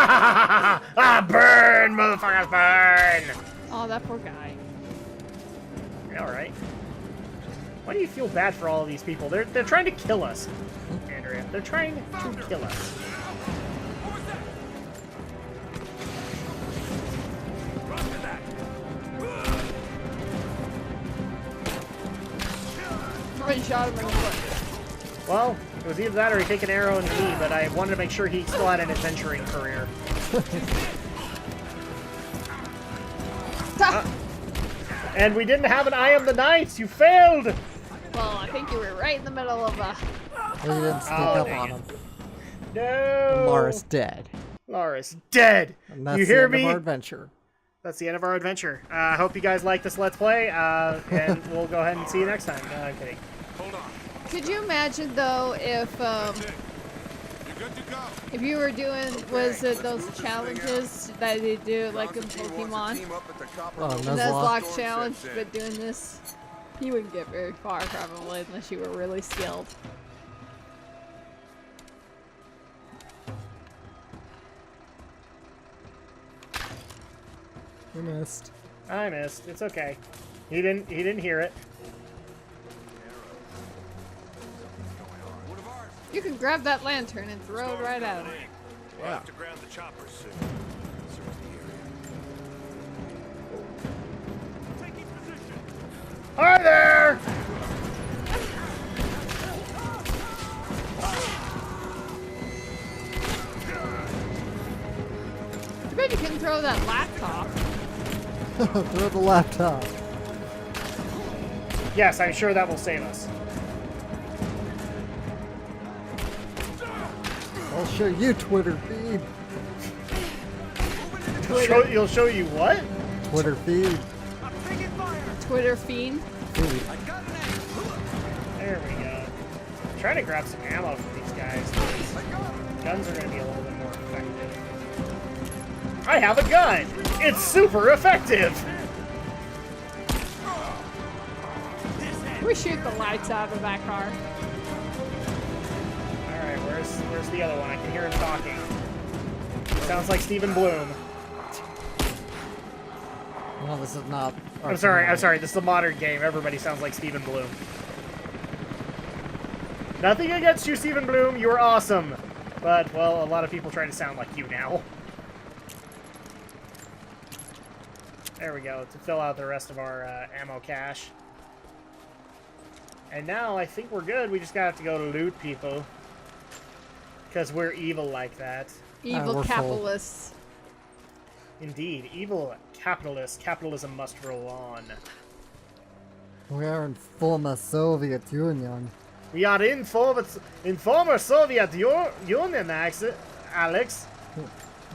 Ah, burn, motherfuckers, burn! Oh, that poor guy. You're alright. Why do you feel bad for all of these people? They're trying to kill us, Andrea. They're trying to kill us. Somebody shot him in the foot. Well, it was either that or he took an arrow in the knee, but I wanted to make sure he still had an adventuring career. And we didn't have an Eye of the Knights! You failed! Well, I think you were right in the middle of We didn't sneak up on him. No! Laura's dead. Laura's dead! And that's You hear the end me? of our adventure. That's the end of our adventure. I hope you guys like this Let's Play, and we'll go ahead and see you next time. No, I'm kidding. Hold on. Could you imagine though if you were doing those challenges that they do like in Pokemon? Oh, Nuzlocke challenge, but doing this, you wouldn't get very far probably unless you were really skilled. We missed. I missed. It's okay. He didn't hear it. You can grab that lantern and throw it right at him. We'll have to ground the choppers soon. Search the area. Taking position. Hi there! Too bad you couldn't throw that laptop. Throw the laptop. Yes, I'm sure that will save us. I'll show you Twitter feed. You'll show you what? Twitter feed. Twitter fiend. Feed. There we go. I'm trying to grab some ammo from these guys. Guns are going to be a little bit more effective. I have a gun! It's super effective! We shoot the lights out of that car. Alright, where's the other one? I can hear him talking. Sounds like Stephen Bloom. No, this is not. I'm sorry, this is a modern game. Everybody sounds like Stephen Bloom. Nothing against you, Stephen Bloom. You are awesome. But, well, a lot of people try to sound like you now. There we go, to fill out the rest of our ammo cache. And now I think we're good. We just gotta have to go to loot people. Because we're evil like that. Evil we're capitalists. Indeed, evil capitalists. Capitalism must roll on. We are in former Soviet Union. We are in former Soviet Union, Alex.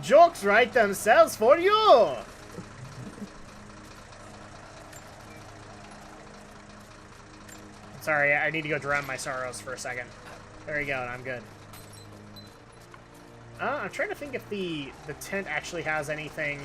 Jokes write themselves for you. Sorry, I need to go drown my sorrows for a second. There you go, and I'm good. I'm trying to think if the tent actually has anything.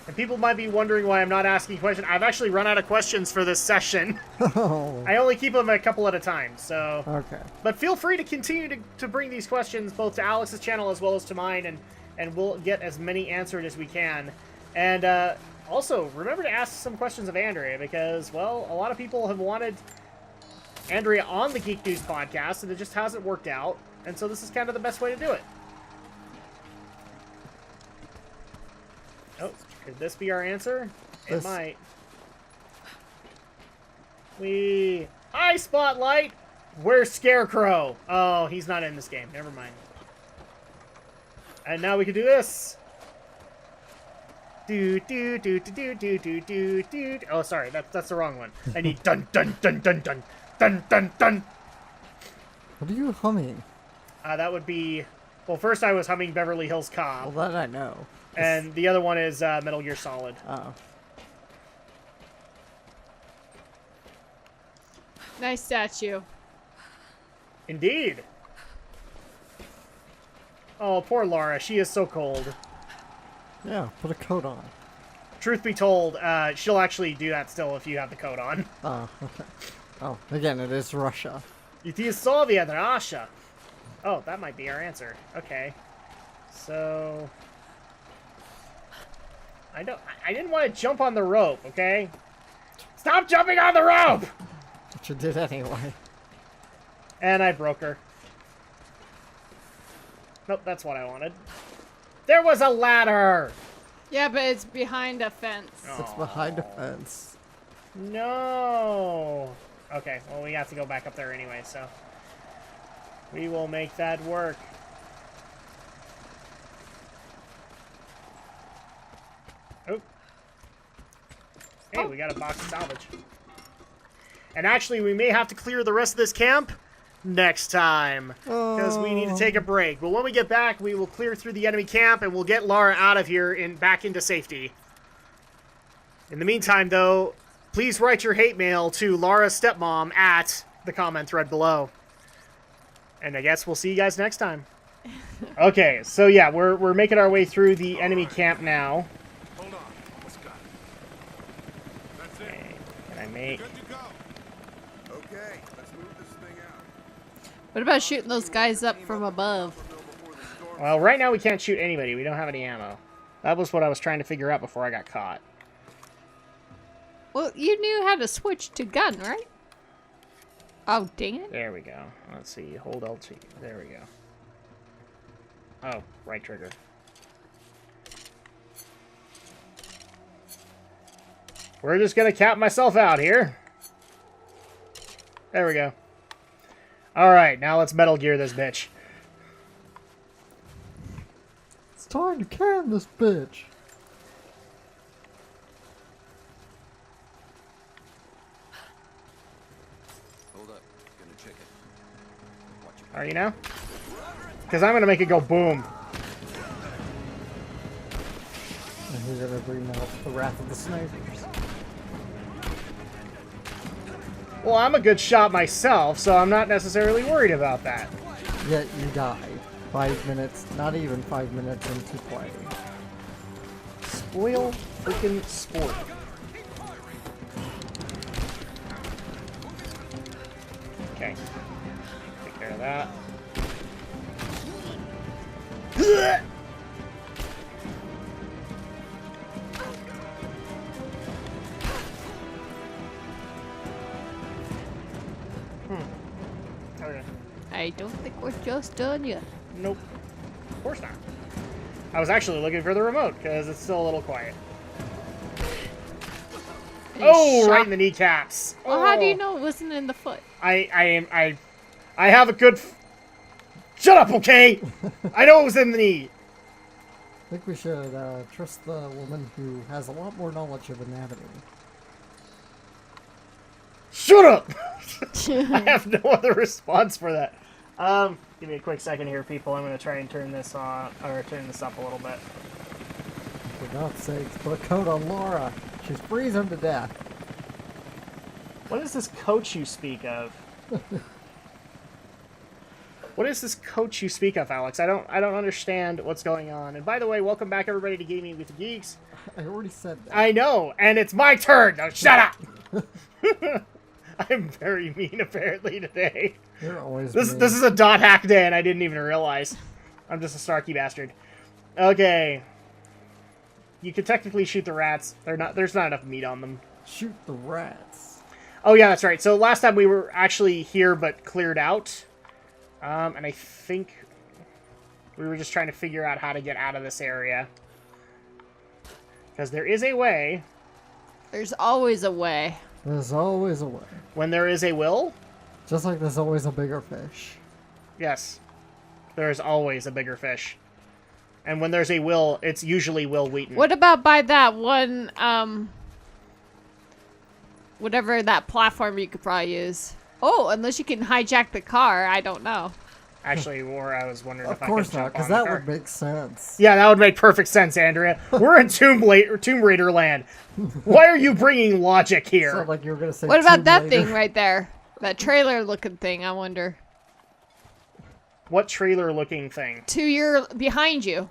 And people might be wondering why I'm not asking questions. I've actually run out of questions for this session. Oh. I only keep them a couple at a time, so... Okay. But feel free to continue to bring these questions both to Alex's channel as well as to mine, and we'll get as many answered as we can. And also, remember to ask some questions of Andrea, because, well, a lot of people have wanted Andrea on the Geek News podcast, and it just hasn't worked out. And so this is kind of the best way to do it. Oh, could this be our answer? It might. Hi, Spotlight! Where's Scarecrow? Oh, he's not in this game. Never mind. And now we can do this. Do do do do do do do do. Oh, sorry, that's the wrong one. I need dun dun dun dun dun dun dun dun. What are you humming? That would be. Well, first I was humming Beverly Hills Cop. Well, that I know. And the other one is Metal Gear Solid. Oh. Nice statue. Indeed. Oh, poor Laura. She is so cold. Yeah, put a coat on. Truth be told, she'll actually do that still if you have the coat on. Oh, okay. Oh, again, it is Russia. It is Soviet Russia. Oh, that might be our answer. Okay. So... I didn't want to jump on the rope, okay? Stop jumping on the rope! But you did anyway. And I broke her. Nope, that's what I wanted. There was a ladder! Yeah, but it's behind a fence. It's behind a fence. No! Okay, well, we have to go back up there anyway, so... We will make that work. Oh. Hey, we got a box of salvage. And actually, we may have to clear the rest of this camp next time. Because we need to take a break. But when we get back, we will clear through the enemy camp and we'll get Lara out of here and back into safety. In the meantime, though, please write your hate mail to Lara's stepmom at the comment thread below. And I guess we'll see you guys next time. Okay, so yeah, we're making our way through the enemy camp now. Hold on. What's got it? That's it. Okay, can I make... Good to go. Okay, let's move this thing out. What about shooting those guys up from above? Well, right now we can't shoot anybody. We don't have any ammo. That was what I was trying to figure out before I got caught. Well, you knew how to switch to gun, right? Oh, dang it. There we go. Let's see. Hold LT. There we go. Oh, right trigger. We're just gonna cap myself out here. There we go. Alright, now let's Metal Gear this bitch. It's time to can this bitch. Hold up. Gonna check it. Watch it. Are you now? Because I'm gonna make it go boom. And he's gonna bring out the wrath of the snipers. Well, I'm a good shot myself, so I'm not necessarily worried about that. Yet you died. 5 minutes, not even 5 minutes into play. Spoil freaking sport. Okay. Take care of that. Okay. I don't think we're just done yet. Nope. Of course not. I was actually looking for the remote, because it's still a little quiet. Oh, right in the kneecaps. Well, how do you know it wasn't in the foot? I have a good... Shut up, okay? I know it was in the knee. I think we should trust the woman who has a lot more knowledge of anatomy. Shut up! I have no other response for that. Give me a quick second here, people. I'm going to try and turn this on, or turn this up a little bit. For God's sakes, put a coat on Laura. She's freezing to death. What is this coach you speak of? What is this coach you speak of, Alex? I don't understand what's going on. And by the way, welcome back everybody to Gaming with the Geeks. I already said that. I know, and it's my turn. Now shut up. I'm very mean apparently today. You're always This mean. is a dot hack day, and I didn't even realize. I'm just a Starkey bastard. Okay. You could technically shoot the rats. There's not enough meat on them. Shoot the rats. Oh yeah, that's right. So last time we were actually here, but cleared out. And I think we were just trying to figure out how to get out of this area. Because there is a way. There's always a way. There's always a way. When there is a will. Just like there's always a bigger fish. Yes. There is always a bigger fish. And when there's a will, it's usually Will Wheaton. What about by that one, whatever that platform you could probably use? Oh, unless you can hijack the car, I don't know. Actually, or I was wondering Of if I course could not, jump because on the that car. would make sense. Yeah, that would make perfect sense, Andrea. We're in Tomb Raider land. Why are you bringing logic here? Sounded like you were gonna say. What about Tomb that Raider. thing right there? That trailer-looking thing, I wonder. What trailer-looking thing? Behind you.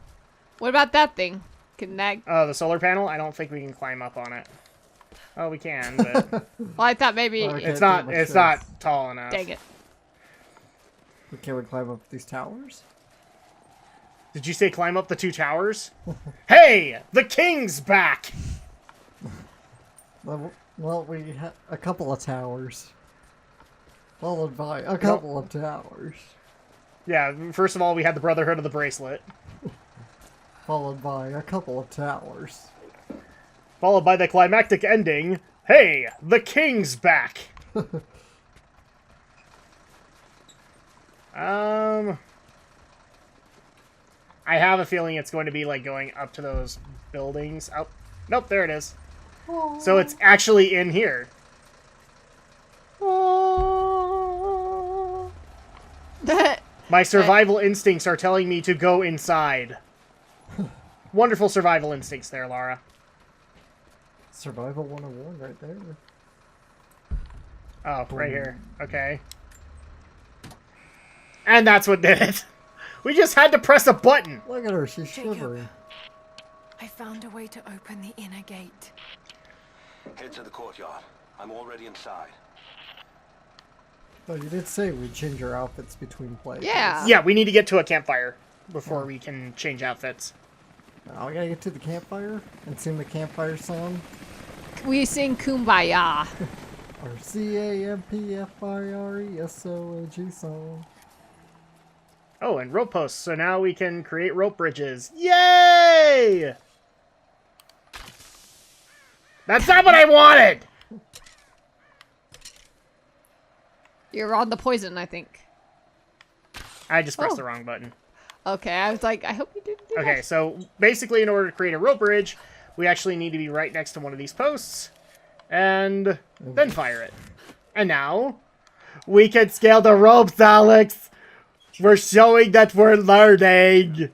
What about that thing? Can that... Oh, the solar panel? I don't think we can climb up on it. Oh, we can, but Well, I thought maybe... Well, okay. it's Can't do not much it's sense. not tall enough. Dang it. Can we climb up these towers? Did you say climb up the 2 towers? Hey, the king's back! Well, we had a couple of towers. Followed by a couple of towers. Yeah, first of all, we had the Brotherhood of the Bracelet. Followed by a couple of towers. Followed by the climactic ending, hey, the king's back! I have a feeling it's going to be like going up to those buildings. Oh, nope, there it is. Aww. So it's actually in here. My survival instincts are telling me to go inside. Wonderful survival instincts there, Lara. Survival 101 right there. Oh, right here. Okay. And that's what did it. We just had to press a button. Look at her, she's Jacob. shivering. I found a way to open the inner gate. Head to the courtyard. I'm already inside. Oh, you did say we'd change our outfits between plays. Yeah. Yeah, we need to get to a campfire before we can change outfits. Now we gotta get to the campfire and sing the campfire song. We sing Kumbaya. Our CAMPFIRESONG song. Oh, and rope posts, so now we can create rope bridges. Yay! That's not what I wanted! You're on the poison, I think. I just pressed Oh. the wrong button. Okay, I was like, I hope you didn't do Okay, so basically in order to create a rope bridge, we actually need to be right next to one of these posts, and then fire it. And now, we can scale the ropes, Alex! We're showing that we're learning!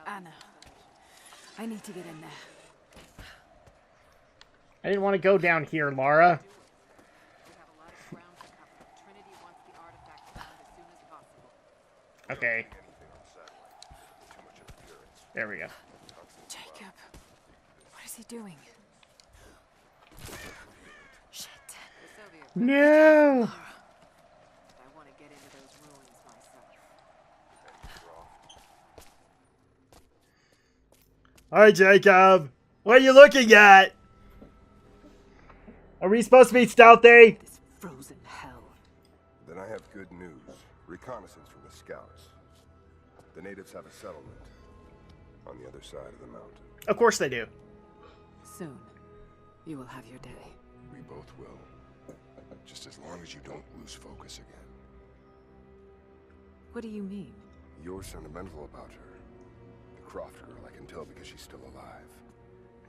Anna, I need to get in there. I didn't want to go down here, Lara. Okay. There we go. Jacob, what is he doing? Shit. No! I want to get into those ruins myself. Hi, Jacob. What are you looking at? Are we supposed to be stealthy? This frozen hell. Then I have good news. Reconnaissance from the scouts. The natives have a settlement on the other side of the mountain. Of course they do. Soon, you will have your day. We both will. Just as long as you don't lose focus again. What do you mean? You're sentimental about her. The Croft girl, I can tell because she's still alive.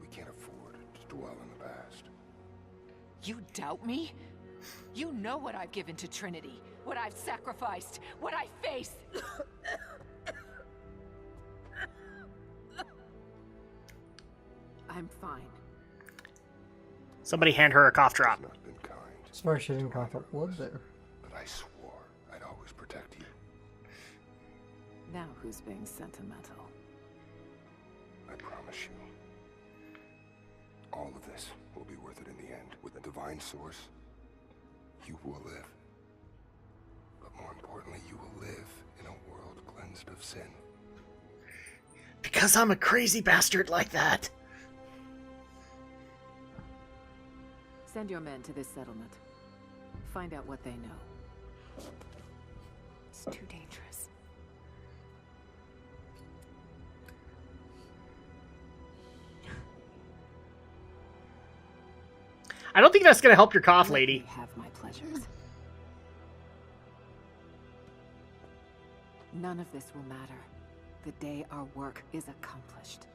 We can't afford to dwell in the past. You doubt me? You know what I've given to Trinity, what I've sacrificed, what I face. I'm fine. Somebody hand her a cough drop. I've not been kind, As far as she didn't cough up blood there. but I swore I'd always protect you. Now who's being sentimental? I promise you. All of this will be worth it in the end. With the divine source, you will live. But more importantly, you will live in a world cleansed of sin. Because I'm a crazy bastard like that. Send your men to this settlement. Find out what they know. It's too dangerous. I don't think that's going to help your cough, Let lady. me have my pleasures. None of this will matter. The day our work is accomplished.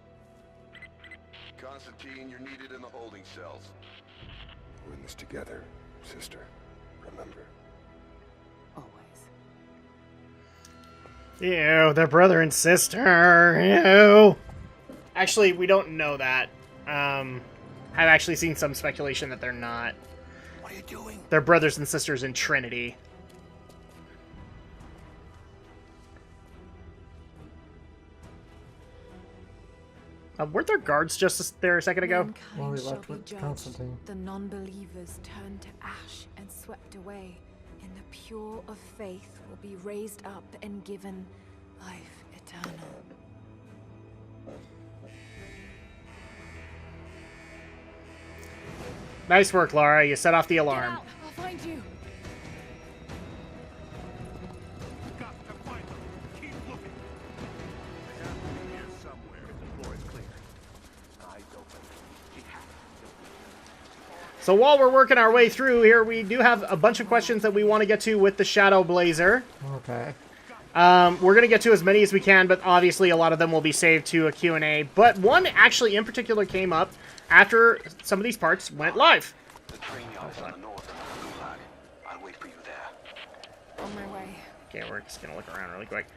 Konstantin, you're needed in the holding cells. We're in this together, sister. Remember. Always. Ew, they're brother and sister. Ew. Actually, we don't know that. I've actually seen some speculation that they're not. What are you doing? They're brothers and sisters in Trinity. Weren't there guards just there a second ago? Mankind Well, we shall left be with judged. Constantine. The non-believers turned to ash and swept away, and the pure of faith will be raised up and given life eternal. Nice work, Laura. You set off the Get alarm. out! I'll find you! Got to find them. Keep looking. They have to be here somewhere. The floor is clear. Eyes open. Keep So while we're working our way through here, we do have a bunch of questions that we want to get to with the Shadow Blazer. Okay. We're going to get to as many as we can, but obviously a lot of them will be saved to a Q&A. But one actually in particular came up after some of these parts went live. The train yard is on the north end of the Gulag. I'll wait for you there. On my way. Okay, we're just going to look around really quick.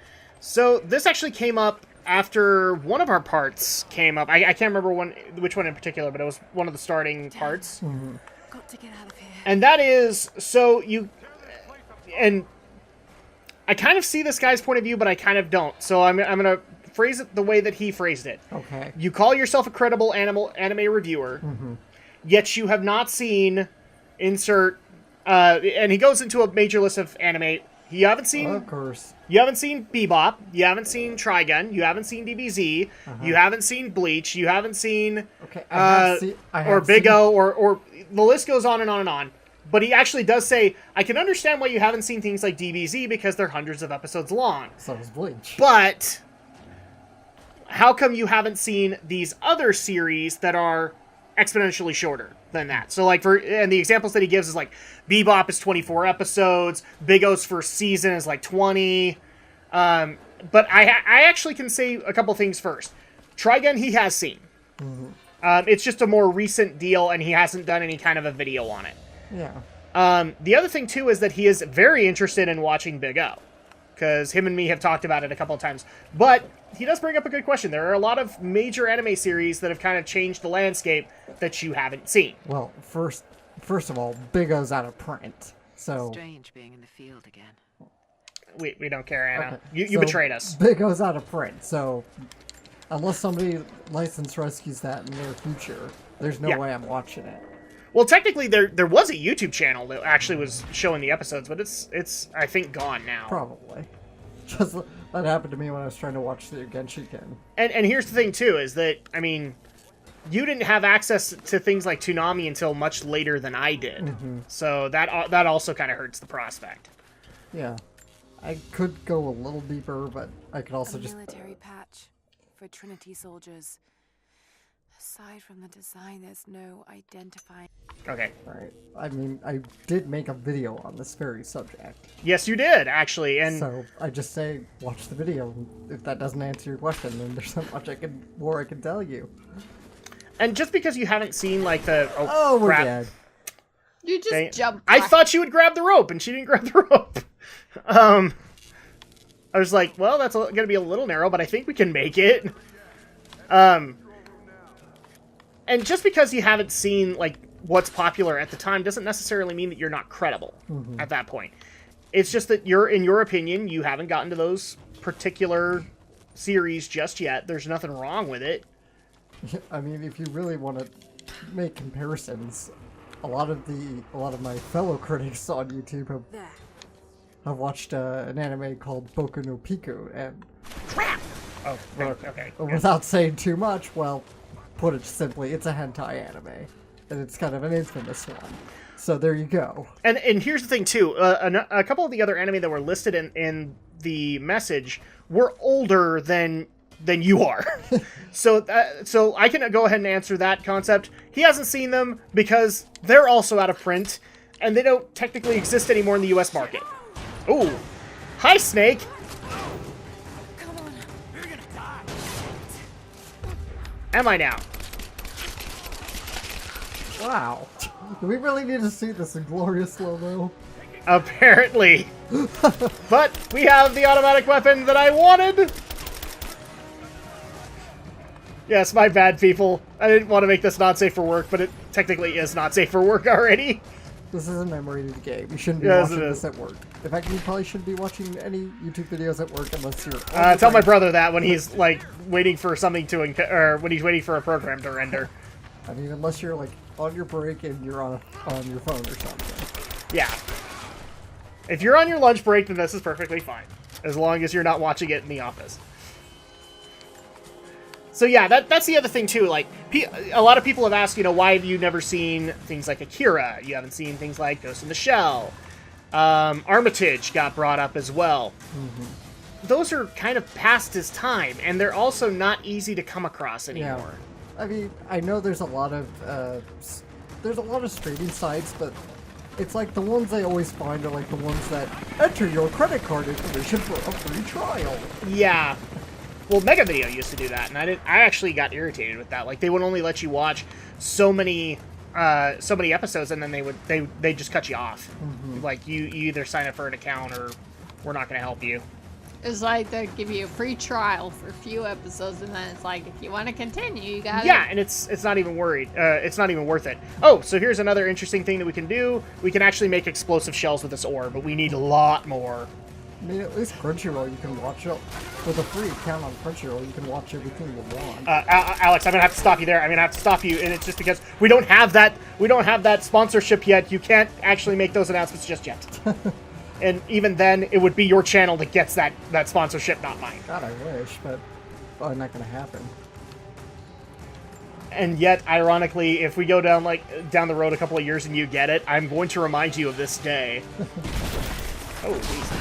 So this actually came up after one of our parts came up. I can't remember which one in particular, but it was one of the starting parts. Got to get out of here. And that is, so you, and I kind of see this guy's point of view, but I kind of don't. So I'm going to phrase it the way that he phrased it. Okay. You call yourself a credible anime reviewer, yet you have not seen insert, and he goes into a major list of anime. You haven't seen, Of course. you haven't seen Bebop, you haven't seen Trigun, you haven't seen DBZ, you haven't seen Bleach, you haven't seen, Okay. I or have Big seen- O, or the list goes on and on and on. But he actually does say, I can understand why you haven't seen things like DBZ because they're hundreds of episodes long. So is Bleach. But how come you haven't seen these other series that are exponentially shorter than that? So like and the examples that he gives is like Bebop is 24 episodes, Big O's first season is like 20. But I actually can say a couple things first. Trigun he has seen. It's just a more recent deal and he hasn't done any kind of a video on it. Yeah. The other thing, too, is that he is very interested in watching Big O. Because him and me have talked about it a couple of times. But he does bring up a good question. There are a lot of major anime series that have kind of changed the landscape that you haven't seen. Well, first of all, Big O's out of print. So Strange being in the field again. We don't care, Anna. okay. You So betrayed us. Big O's out of print. So unless somebody license rescues that in their future, there's no Yeah. way I'm watching it. Well, technically, there was a YouTube channel that actually was showing the episodes, but it's I think, gone now. Probably. Just that happened to me when I was trying to watch the Genshiken. And here's the thing, too, is that, I mean, you didn't have access to things like Toonami until much later than I did. So that also kind of hurts the prospect. Yeah. I could go a little deeper, but I could also A just... military patch for Trinity soldiers. Aside from the design, there's no identifying. Okay. Alright. I mean, I did make a video on this very subject. Yes, you did, actually. And So I just say, watch the video. If that doesn't answer your question, then there's not much more I can tell you. and just because you haven't seen, like, the... Oh, we're crap. dead. You just Dang it. jumped. I back. thought she would grab the rope, and she didn't grab the rope. I was like, well, that's going to be a little narrow, but I think we can make it. And just because you haven't seen, like, what's popular at the time doesn't necessarily mean that you're not credible at that point. It's just that in your opinion, you haven't gotten to those particular series just yet. There's nothing wrong with it. I mean, if you really want to make comparisons, a lot of my fellow critics on YouTube have watched an anime called Boku no Pico, and Crap! Oh, okay. without saying too much, well, put it simply, it's a hentai anime, and it's kind of an infamous one. So there you go. And here's the thing, too. A couple of the other anime that were listed in the message were older than you are. So I can go ahead and answer that concept. He hasn't seen them because they're also out of print, and they don't technically exist anymore in the U.S. market. Ooh. Hi, Snake! Come on. You're gonna die. Am I now? Wow. Do we really need to see this in glorious slow-mo? Apparently. But we have the automatic weapon that I wanted! Yes, my bad, people. I didn't want to make this not safe for work, but it technically is not safe for work already. This is an M-rated game. You shouldn't be Yes, watching it this is. at work. In fact, you probably shouldn't be watching any YouTube videos at work unless you're... Tell my brother that when he's, like, waiting for something to... or when he's waiting for a program to render. I mean, unless you're, like, on your break and you're on your phone or something. Yeah. If you're on your lunch break, then this is perfectly fine. As long as you're not watching it in the office. So yeah, that's the other thing too. Like, a lot of people have asked, why have you never seen things like Akira? You haven't seen things like Ghost in the Shell. Armitage got brought up as well. Mm-hmm. Those are kind of past his time, and they're also not easy to come across anymore. Yeah. I mean, I know there's a lot of streaming sites, but it's like the ones I always find are like the ones that enter your credit card information for a free trial. Yeah. Well, Mega Video used to do that, and I actually got irritated with that. Like, they would only let you watch so many episodes, and then they just cut you off. Mm-hmm. Like, you either sign up for an account or we're not going to help you. It's like they give you a free trial for a few episodes, and then it's like, if you want to continue, you got Yeah, and it's not even it's not even worth it. Oh, so here's another interesting thing that we can do. We can actually make explosive shells with this ore, but we need a lot more. I mean, at least Crunchyroll, you can watch it. With a free account on Crunchyroll, you can watch everything you want. Alex, I'm gonna have to stop you there. I'm gonna have to stop you, and it's just because we don't have that sponsorship yet. You can't actually make those announcements just yet. And even then, it would be your channel that gets that sponsorship, not mine. God, I wish, but probably not gonna happen. And yet, ironically, if we go down the road a couple of years and you get it, I'm going to remind you of this day. Oh, geez.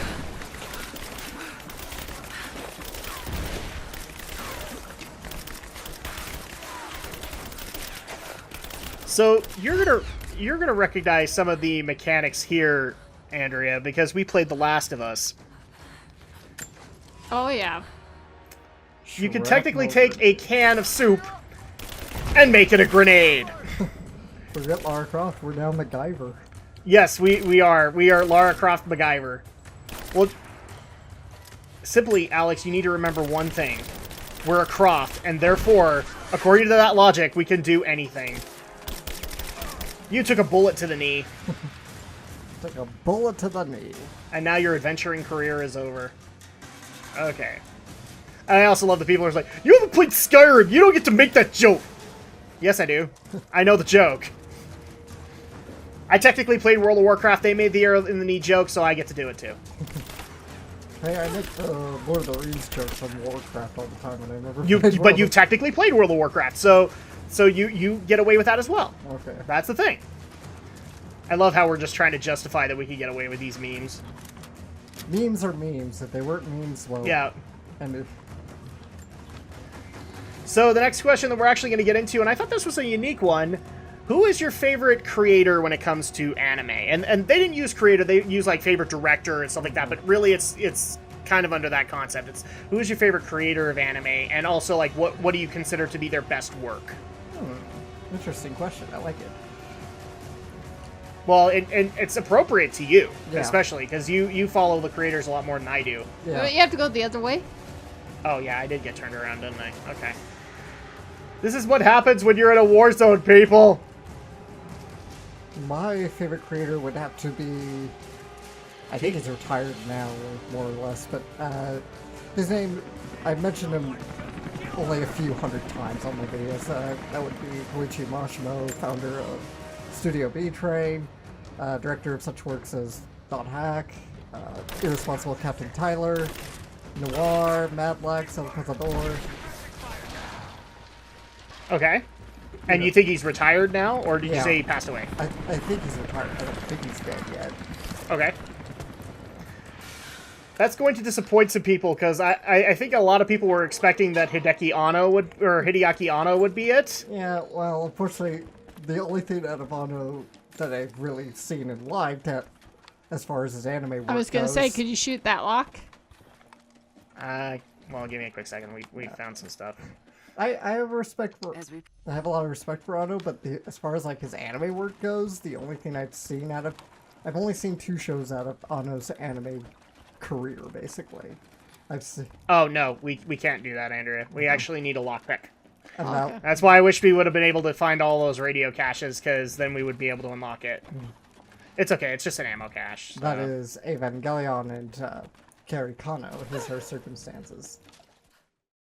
So you're gonna recognize some of the mechanics here, Andrea, because we played The Last of Us. Oh yeah. You could technically take a can of soup and make it a grenade. Forget Lara Croft, we're now MacGyver. Yes, we are. We are Lara Croft MacGyver. Well, simply, Alex, you need to remember one thing. We're a Croft, and therefore, according to that logic, we can do anything. You took a bullet to the knee. Took a bullet to the knee. And now your adventuring career is over. Okay. And I also love the people who are like, you haven't played Skyrim, you don't get to make that joke! Yes, I do. I know the joke. I technically played World of Warcraft, they made the arrow in the knee joke, so I get to do it too. Hey, I make the Lord of the Rings jokes on Warcraft all the time, and I never But you technically played World of Warcraft, so you get away with that as well. Okay. That's the thing. I love how we're just trying to justify that we can get away with these memes. Memes are memes. If they weren't memes, well... Yeah. And if... So the next question that we're actually going to get into, and I thought this was a unique one, who is your favorite creator when it comes to anime? And they didn't use creator, they use like favorite director and stuff like that, but really it's kind of under that concept. It's who is your favorite creator of anime, and also like what do you consider to be their best work? Interesting question. I like it. Well, and it's appropriate to you, Yeah. especially, because you follow the creators a lot more than I do. Yeah. You have to go the other way. Oh, yeah, I did get turned around, didn't I? Okay. This is what happens when you're in a war zone, people! My favorite creator would have to be... I think he's retired now, more or less, but his name... I mentioned him only a few hundred times on my videos. That would be Koichi Mashimo, founder of Studio B-Train, director of such works as Dot Hack, Irresponsible Captain Tyler, Noir, Madlax, El Cazador. Okay. And you think he's retired now, or did you say he passed away? I think he's retired. I don't think he's dead yet. Okay. That's going to disappoint some people, because I think a lot of people were expecting that Hideaki Anno Hideaki Anno would be it. Yeah, well, unfortunately, the only thing out of Anno that I've really seen in live, that, as far as his anime work I was gonna say, could you shoot that lock? Well, give me a quick second. We found some stuff. I have respect for... I have a lot of respect for Anno, but as far as, like, his anime work goes, the only thing I've seen out of... I've only seen 2 shows out of Anno's anime career, basically. I've seen... Oh, no. We can't do that, Andrea. We actually need a lockpick. Okay. That's why I wish we would have been able to find all those radio caches, because then we would be able to unlock it. It's okay. It's just an ammo cache. That is Evangelion and Gary Kano, his her circumstances.